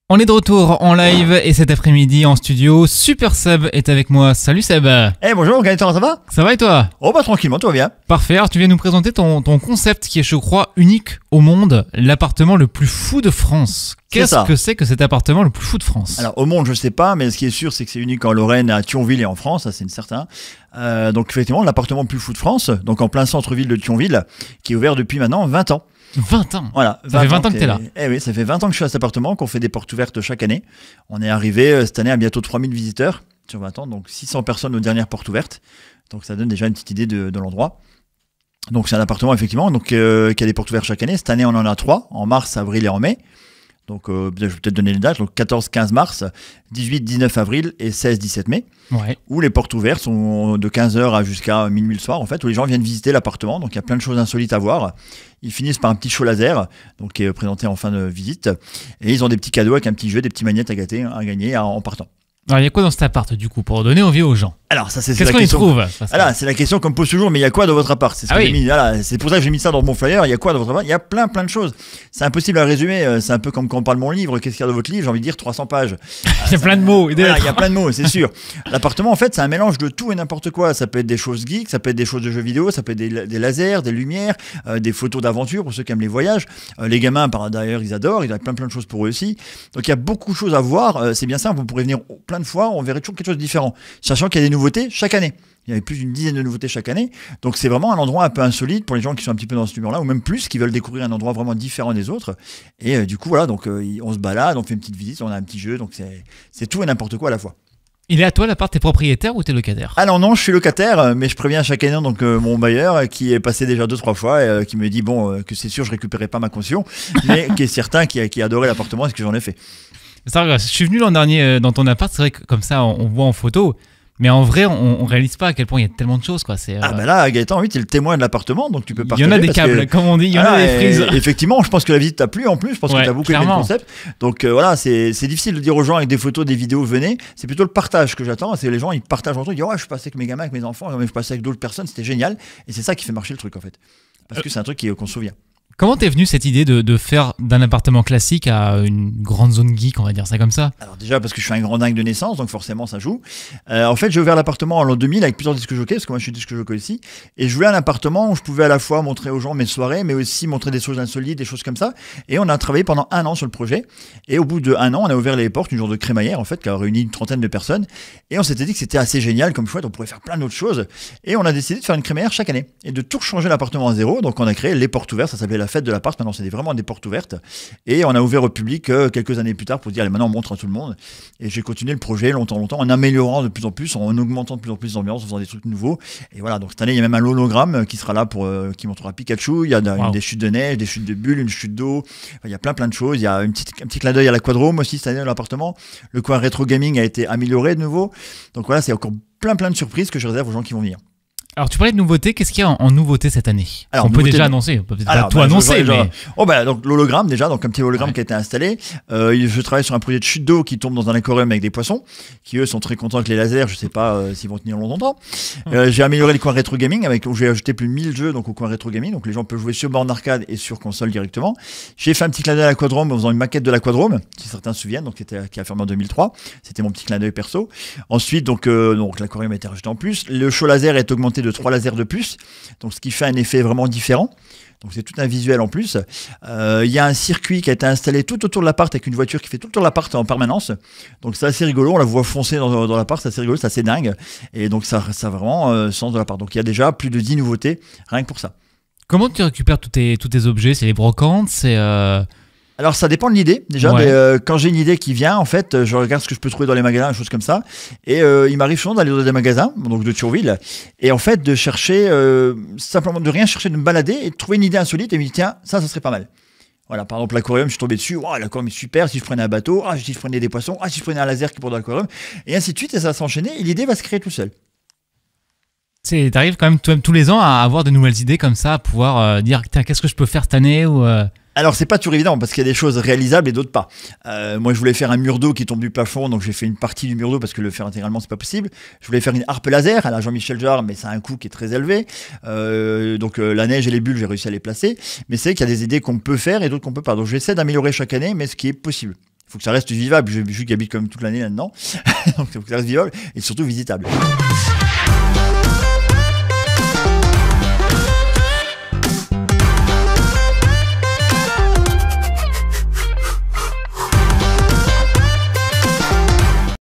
On est de retour en live et cet après-midi en studio, Super Seb est avec moi. Salut Seb. Eh bonjour Gaëtan, ça va? Ça va et toi? Oh bah tranquillement, tout va bien. Parfait, alors tu viens nous présenter ton concept qui est je crois unique au monde, l'appartement le plus fou de France. Qu'est-ce que c'est que cet appartement le plus fou de France? Alors au monde je sais pas, mais ce qui est sûr c'est que c'est unique en Lorraine, à Thionville et en France, ça c'est certain. Donc effectivement l'appartement le plus fou de France, donc en plein centre-ville de Thionville, qui est ouvert depuis maintenant 20 ans. 20 ans. Voilà, ça fait 20 ans que t'es là. Eh oui, ça fait 20 ans que je suis à cet appartement, qu'on fait des portes ouvertes chaque année. On est arrivé cette année à bientôt 3000 visiteurs sur 20 ans, donc 600 personnes aux dernières portes ouvertes. Donc ça donne déjà une petite idée de l'endroit. Donc c'est un appartement effectivement donc, qui a des portes ouvertes chaque année. Cette année on en a 3, en mars, avril et en mai. Donc je vais peut-être donner les dates, donc 14-15 mars, 18-19 avril et 16-17 mai, ouais. Où les portes ouvertes sont de 15h à jusqu'à minuit le soir, en fait, où les gens viennent visiter l'appartement, donc il y a plein de choses insolites à voir. Ils finissent par un petit show laser, donc qui est présenté en fin de visite, et ils ont des petits cadeaux avec un petit jeu, des petits magnettes à gagner en partant. Alors il y a quoi dans cet appart du coup, pour donner envie aux gens? Alors ça c'est Qu'est-ce la qu'on y question. trouve? Voilà, c'est la question qu'on me pose toujours, mais il y a quoi dans votre appart? C'est ce que j'ai mis. Voilà, c'est pour ça que j'ai mis ça dans mon flyer. Il y a quoi dans votre appart? Il y a plein de choses. C'est impossible à résumer. C'est un peu comme quand on parle de mon livre. Qu'est-ce qu'il y a dans votre livre? J'ai envie de dire 300 pages. Il y a plein de mots. Voilà, il y a plein de mots, c'est sûr. L'appartement, en fait, c'est un mélange de tout et n'importe quoi. Ça peut être des choses geeks, ça peut être des choses de jeux vidéo, ça peut être des lasers, des lumières, des photos d'aventure pour ceux qui aiment les voyages. Les gamins, par d'ailleurs, ils adorent. Il y a plein de choses pour eux aussi. Donc il y a beaucoup de choses à voir. C'est bien simple. Vous pourrez venir plein de fois. On verrait toujours quelque chose de différent, sachant qu'il y a des nouveautés chaque année. Il y avait plus d'une dizaine de nouveautés chaque année. Donc c'est vraiment un endroit un peu insolite pour les gens qui sont un petit peu dans ce humeur-là, ou même plus, qui veulent découvrir un endroit vraiment différent des autres. Et du coup, voilà, donc on se balade, on fait une petite visite, on a un petit jeu, donc c'est tout et n'importe quoi à la fois. Il est à toi l'appart, t'es propriétaire ou t'es locataire? Alors non, je suis locataire, mais je préviens chaque année donc mon bailleur qui est passé déjà 2-3 fois, qui me dit bon que c'est sûr je récupérerai pas ma caution, mais qui est certain qui adorait l'appartement et ce que j'en ai fait. Je suis venu l'an dernier dans ton appart, c'est vrai que comme ça on voit en photo. Mais en vrai, on réalise pas à quel point il y a tellement de choses, quoi. Ah bah là, Gaëtan, oui, t'es le témoin de l'appartement, donc tu peux partager. Il y en a des câbles, comme on dit, il y en a des frises. Effectivement, je pense que la visite t'a plu en plus, je pense que t'as beaucoup aimé le concept. Donc voilà, c'est difficile de dire aux gens avec des photos, des vidéos, venez. C'est plutôt le partage que j'attends, c'est les gens, ils partagent entre eux, ils disent ouais, je suis passé avec mes gamins, avec mes enfants, je suis passé avec d'autres personnes, c'était génial. Et c'est ça qui fait marcher le truc en fait. Parce que c'est un truc qu'on se souvient. Comment t'es venu cette idée de faire d'un appartement classique à une grande zone geek, on va dire ça comme ça? Alors déjà parce que je suis un grand dingue de naissance, donc forcément ça joue. En fait j'ai ouvert l'appartement en l'an 2000 avec plusieurs disques jockeys, parce que moi je suis disque jockey aussi. Et je voulais un appartement où je pouvais à la fois montrer aux gens mes soirées, mais aussi montrer des choses insolites, des choses comme ça. Et on a travaillé pendant 1 an sur le projet. Et au bout de 1 an, on a ouvert les portes, une genre de crémaillère en fait, qui a réuni une trentaine de personnes. Et on s'était dit que c'était assez génial comme chouette, on pourrait faire plein d'autres choses. Et on a décidé de faire une crémaillère chaque année. Et de tout changer l'appartement à zéro. Donc on a créé les portes ouvertes, ça s'appelait la fête de l'appart. Maintenant c'était vraiment des portes ouvertes. Et on a ouvert au public quelques années plus tard pour dire allez, maintenant on montre à tout le monde. Et j'ai continué le projet longtemps, en améliorant de plus en plus, en augmentant de plus en plus l'ambiance, en faisant des trucs nouveaux. Et voilà, donc cette année il y a même un hologramme qui sera là qui montrera Pikachu. Il y a des chutes de neige, des chutes de bulles, une chute d'eau. Enfin, il y a plein de choses. Il y a un petit clin d'œil à l'aquadrome aussi cette année dans l'appartement. Le coin rétro gaming a été amélioré de nouveau. Donc voilà, c'est encore plein de surprises que je réserve aux gens qui vont venir. Alors tu parlais de nouveautés, qu'est-ce qu'il y a en nouveauté cette année? Alors, on peut déjà annoncer, on peut peut-être pas tout annoncer, mais... Oh bah donc l'hologramme déjà, donc un petit hologramme qui a été installé. Je travaille sur un projet de chute d'eau qui tombe dans un aquarium avec des poissons, qui eux sont très contents avec les lasers, je sais pas s'ils vont tenir longtemps. J'ai amélioré le coin rétro gaming, où j'ai ajouté plus de 1000 jeux donc, au coin rétro gaming, donc les gens peuvent jouer sur borne d'arcade et sur console directement. J'ai fait un petit clin d'œil à l'aquadrome en faisant une maquette de l'aquadrome, si certains se souviennent, donc qui a fermé en 2003. C'était mon petit clin d'œil perso. Ensuite, donc l'aquarium a été rajouté en plus. Le show laser est augmenté de 3 lasers de plus. Donc ce qui fait un effet vraiment différent. Donc c'est tout un visuel en plus. Il y a un circuit qui a été installé tout autour de l'appart avec une voiture qui fait tout le tour de l'appart en permanence. Donc c'est assez rigolo, on la voit foncer dans l'appart, c'est assez rigolo, c'est assez dingue. Et donc ça a vraiment sens de l'appart. Donc il y a déjà plus de 10 nouveautés, rien que pour ça. Comment tu récupères tous tes objets? C'est les brocantes, c'est... Alors ça dépend de l'idée déjà. Quand j'ai une idée qui vient, en fait, je regarde ce que je peux trouver dans les magasins, des choses comme ça. Et il m'arrive souvent d'aller dans des magasins, donc de Thionville, et en fait de chercher simplement de rien chercher, de me balader et de trouver une idée insolite et me dire tiens ça serait pas mal. Voilà, par exemple l'aquarium, je suis tombé dessus, wow, l'aquarium est super. Si je prenais un bateau, si je prenais des poissons, si je prenais un laser qui pour dans l'aquarium, et ainsi de suite, et ça va s'enchaîner et l'idée va se créer tout seul. T'arrives quand même tous les ans à avoir de nouvelles idées comme ça, à pouvoir dire tiens qu'est-ce que je peux faire cette année ou Alors c'est pas toujours évident parce qu'il y a des choses réalisables et d'autres pas. Moi je voulais faire un mur d'eau qui tombe du plafond, donc j'ai fait une partie du mur d'eau parce que le faire intégralement c'est pas possible. Je voulais faire une harpe laser à la Jean-Michel Jarre, mais ça a un coût qui est très élevé. Donc la neige et les bulles j'ai réussi à les placer. Mais c'est qu'il y a des idées qu'on peut faire et d'autres qu'on peut pas. Donc j'essaie d'améliorer chaque année, mais ce qui est possible. Il faut que ça reste vivable. Je suis qui habite comme toute l'année là-dedans. Donc il faut que ça reste vivable et surtout visitable.